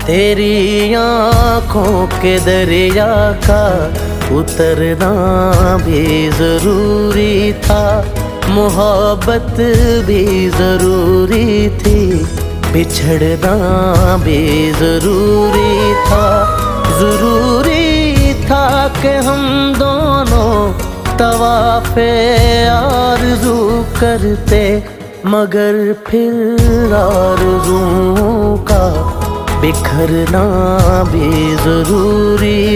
तेरी आँखों के दरिया का उतरना भी जरूरी था, मोहब्बत भी जरूरी थी, बिछड़ना भी जरूरी था। जरूरी था कि हम दोनों तवाफ़े आरज़ू करते, मगर फिर आरज़ुओं का बिखरना भी जरूरी